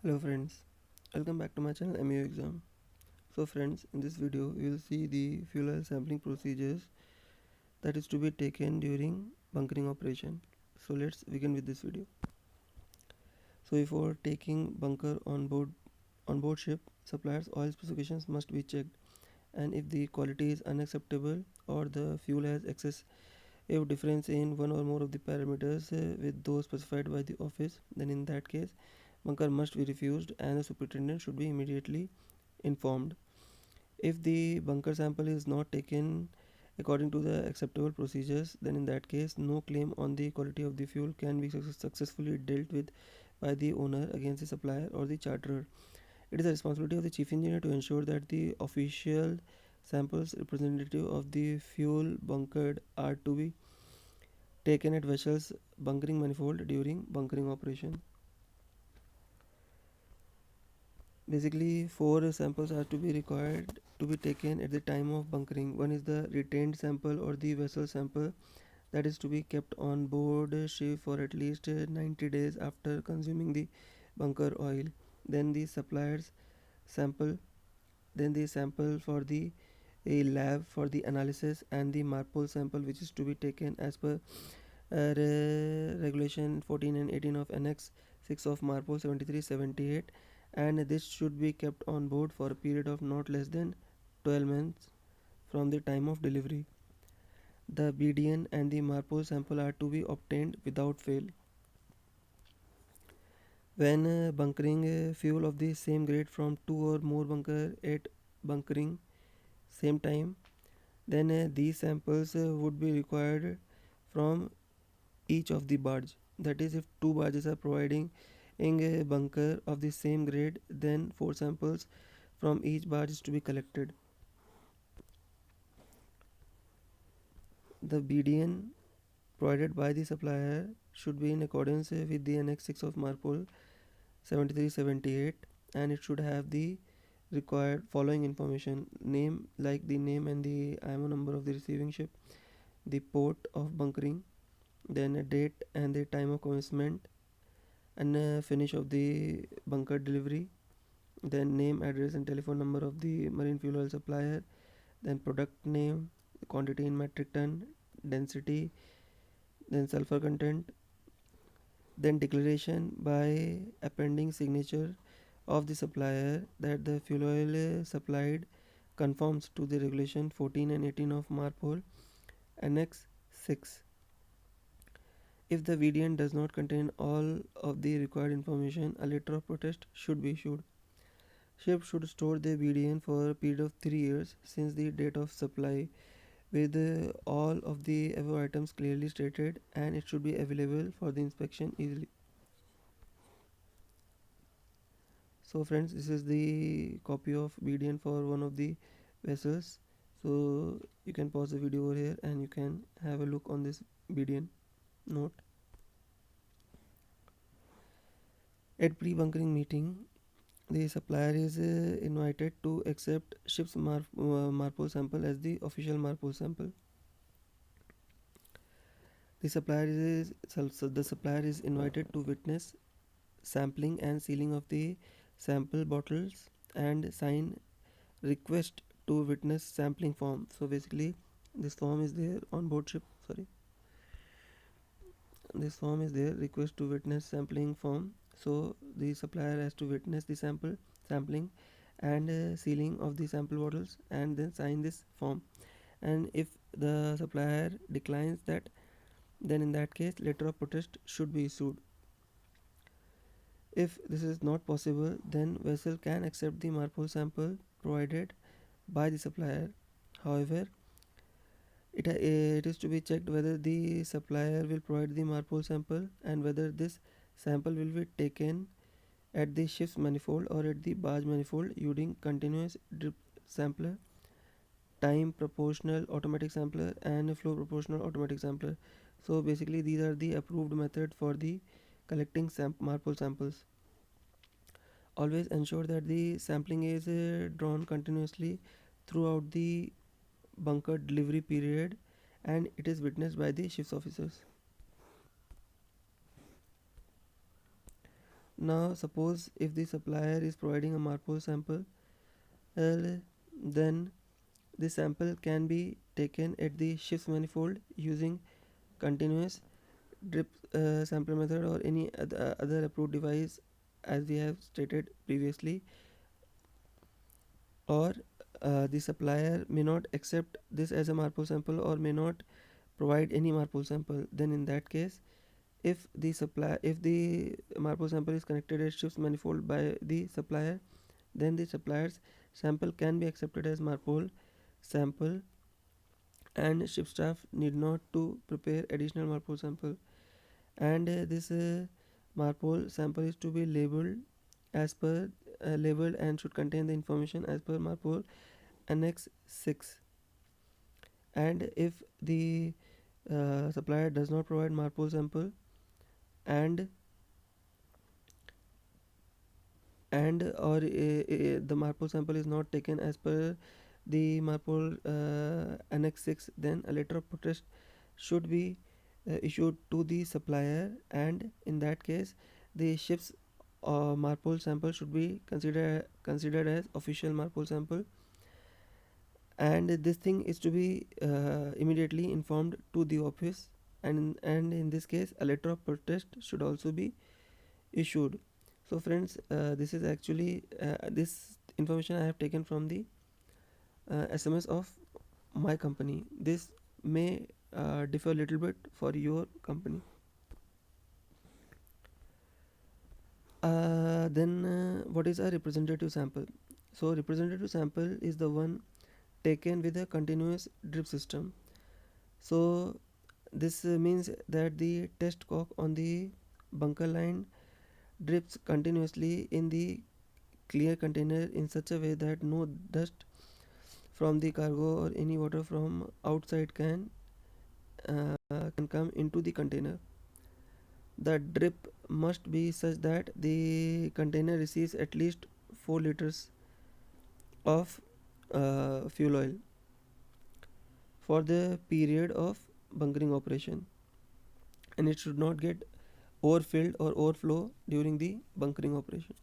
Hello friends, welcome back to my channel MEO Exam. So friends, in this video we will see the fuel oil sampling procedures that is to be taken during bunkering operation. So let's begin with this video. So before taking bunker on board ship, suppliers oil specifications must be checked, and if the quality is unacceptable or the fuel has excess if difference in one or more of the parameters with those specified by the office, then in that case bunker must be refused and the superintendent should be immediately informed. If the bunker sample is not taken according to the acceptable procedures, then in that case no claim on the quality of the fuel can be successfully dealt with by the owner against the supplier or the charterer. It is the responsibility of the chief engineer to ensure that the official samples representative of the fuel bunkered are to be taken at vessels bunkering manifold during bunkering operation. Basically, four samples are to be required to be taken at the time of bunkering. One is the retained sample or the vessel sample that is to be kept on board ship for at least 90 days after consuming the bunker oil. Then the supplier's sample, then the sample for the a lab for the analysis, and the MARPOL sample which is to be taken as per regulation 14 and 18 of Annex 6 of MARPOL 73/78, and this should be kept on board for a period of not less than 12 months from the time of delivery. The BDN and the MARPOL sample are to be obtained without fail. When bunkering fuel of the same grade from two or more bunker at bunkering same time, then these samples would be required from each of the barge. That is, if two barges are providing in a bunker of the same grade, then four samples from each barge is to be collected. The BDN provided by the supplier should be in accordance with the Annex 6 of MARPOL 73/78, and it should have the required following information: name, like the name and the IMO number of the receiving ship, the port of bunkering, then a date and the time of commencement and finish of the bunker delivery, then name, address and telephone number of the marine fuel oil supplier, then product name, quantity in metric ton, density, then sulfur content, then declaration by appending signature of the supplier that the fuel oil supplied conforms to the regulation 14 and 18 of MARPOL Annex 6. If the VDN does not contain all of the required information, a letter of protest should be issued. Ship should store the VDN for a period of 3 years since the date of supply, with all of the above items clearly stated, and it should be available for the inspection easily. So friends, this is the copy of VDN for one of the vessels. So you can pause the video over here and you can have a look on this VDN note. At pre-bunkering meeting, the supplier is invited to accept ship's MARPOL sample as the official MARPOL sample. The supplier is invited to witness sampling and sealing of the sample bottles and sign request to witness sampling form. So basically, this form is there on board ship. Sorry, this form is there, request to witness sampling form. So the supplier has to witness the sampling and sealing of the sample bottles and then sign this form. And if the supplier declines that, then in that case letter of protest should be issued. If this is not possible, then vessel can accept the MARPOL sample provided by the supplier. However, it is to be checked whether the supplier will provide the MARPOL sample and whether this sample will be taken at the ship's manifold or at the barge manifold using continuous drip sampler, time proportional automatic sampler and flow proportional automatic sampler. So basically these are the approved method for the collecting MARPOL samples. Always ensure that the sampling is drawn continuously throughout the bunker delivery period and it is witnessed by the ship's officers. Now suppose if the supplier is providing a MARPOL sample, then the sample can be taken at the ship's manifold using continuous drip sample method or any other approved device as we have stated previously, or the supplier may not accept this as a MARPOL sample or may not provide any MARPOL sample. Then in that case, if the MARPOL sample is connected at ship's manifold by the supplier, then the supplier's sample can be accepted as MARPOL sample, and ship staff need not to prepare additional MARPOL sample. And this MARPOL sample is to be labeled and should contain the information as per MARPOL Annex 6. And if the supplier does not provide MARPOL sample, and or the MARPOL sample is not taken as per the MARPOL Annex 6, then a letter of protest should be issued to the supplier, and in that case the ship's MARPOL sample should be considered as official MARPOL sample, and this thing is to be immediately informed to the office, and in this case a letter of protest should also be issued. So friends, this is actually this information I have taken from the SMS of my company. This may differ a little bit for your company. Then what is a representative sample? So representative sample is the one taken with a continuous drip system. So this means that the test cock on the bunker line drips continuously in the clear container in such a way that no dust from the cargo or any water from outside can come into the container. The drip must be such that the container receives at least 4 liters of fuel oil for the period of bunkering operation, and it should not get overfilled or overflow during the bunkering operation.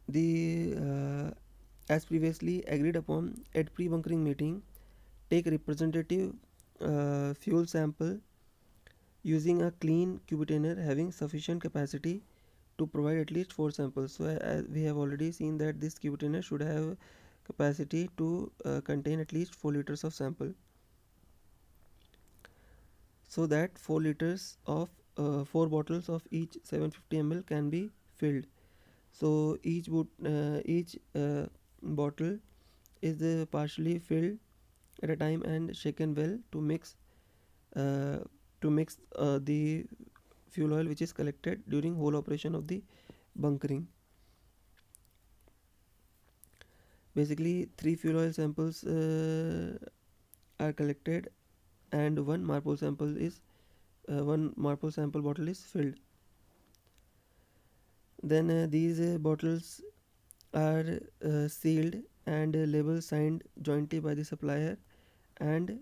The as previously agreed upon at pre-bunkering meeting, take representative fuel sample using a clean cubitainer having sufficient capacity to provide at least 4 samples. So as we have already seen that this cubitainer should have capacity to contain at least 4 liters of sample, so that 4 liters of 4 bottles of each 750 ml can be filled. So each bottle is partially filled at a time and shaken well uh, to mix the fuel oil which is collected during whole operation of the bunkering. Basically, 3 fuel oil samples are collected, and one MARPOL sample bottle is filled. Then these bottles are sealed and labels signed jointly by the supplier and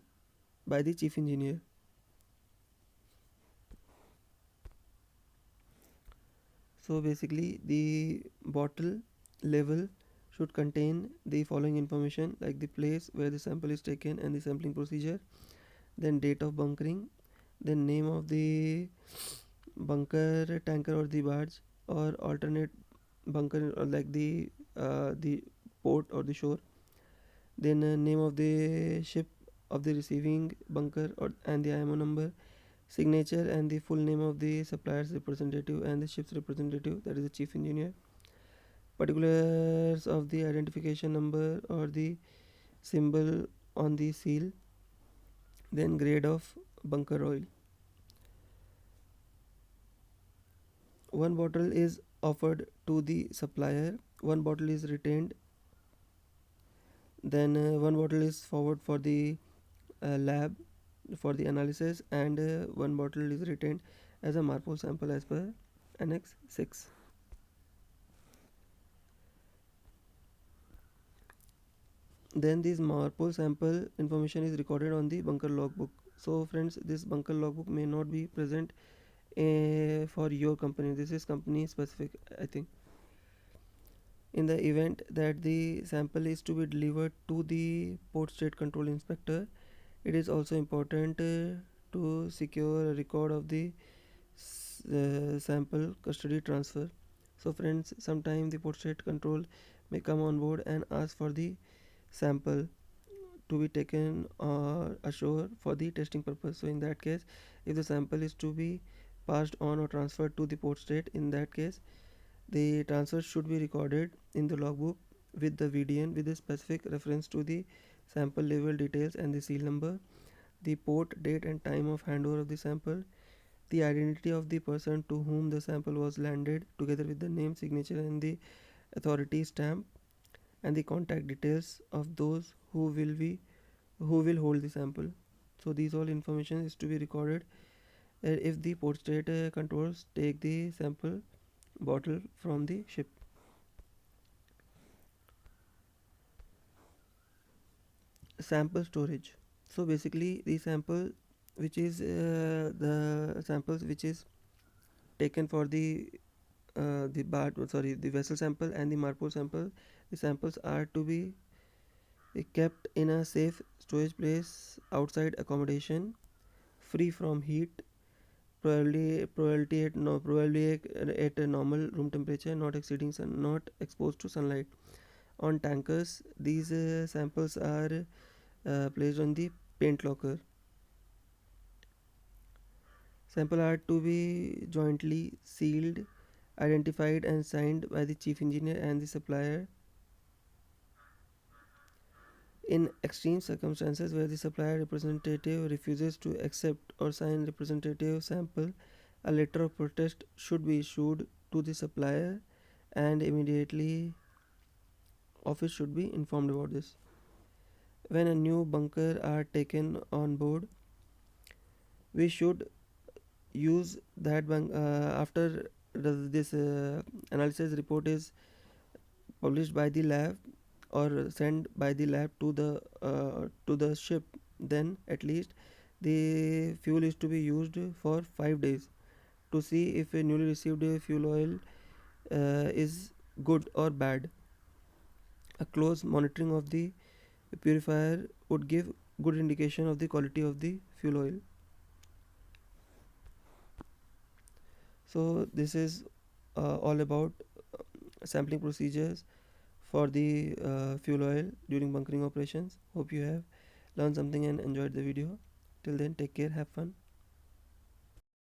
by the chief engineer. So basically, the bottle label should contain the following information, like the place where the sample is taken and the sampling procedure, then date of bunkering, then name of the bunker tanker or the barge or alternate bunker, or like the port or the shore, then name of the ship of the receiving bunker or and the IMO number, signature and the full name of the supplier's representative and the ship's representative, that is the chief engineer, particulars of the identification number or the symbol on the seal, then grade of bunker oil. One bottle is offered to the supplier, one bottle is retained, then one bottle is forward for the lab for the analysis, and one bottle is retained as a MARPOL sample as per Annex 6. Then this MARPOL sample information is recorded on the bunker logbook. So friends, this bunker logbook may not be present for your company. This is company specific, I think. In the event that the sample is to be delivered to the port state control inspector, it is also important to secure a record of the sample custody transfer. So friends, sometime the port state control may come on board and ask for the sample to be taken ashore for the testing purpose. So in that case, if the sample is to be passed on or transferred to the port state, in that case the transfer should be recorded in the logbook with the VDN with a specific reference to the sample level details and the seal number, the port, date and time of handover of the sample, the identity of the person to whom the sample was landed together with the name, signature and the authority stamp, and the contact details of those who will hold the sample. So these all information is to be recorded if the port state controls take the sample bottle from the ship. Sample storage. So basically the sample which is the samples which is taken for the vessel sample and the MARPOL sample, the samples are to be kept in a safe storage place outside accommodation, free from heat, probably at a normal room temperature, not exceeding not exposed to sunlight. On tankers, these samples are placed on the paint locker. Sample are to be jointly sealed, identified and signed by the chief engineer and the supplier. In extreme circumstances where the supplier representative refuses to accept or sign representative sample, a letter of protest should be issued to the supplier and immediately office should be informed about this. When a new bunker are taken on board, we should use that after this analysis report is published by the lab or sent by the lab to the ship, then at least the fuel is to be used for 5 days to see if a newly received fuel oil is good or bad. A close monitoring of the purifier would give good indication of the quality of the fuel oil. So this is all about sampling procedures for the fuel oil during bunkering operations. Hope you have learned something and enjoyed the video. Till then, take care, have fun.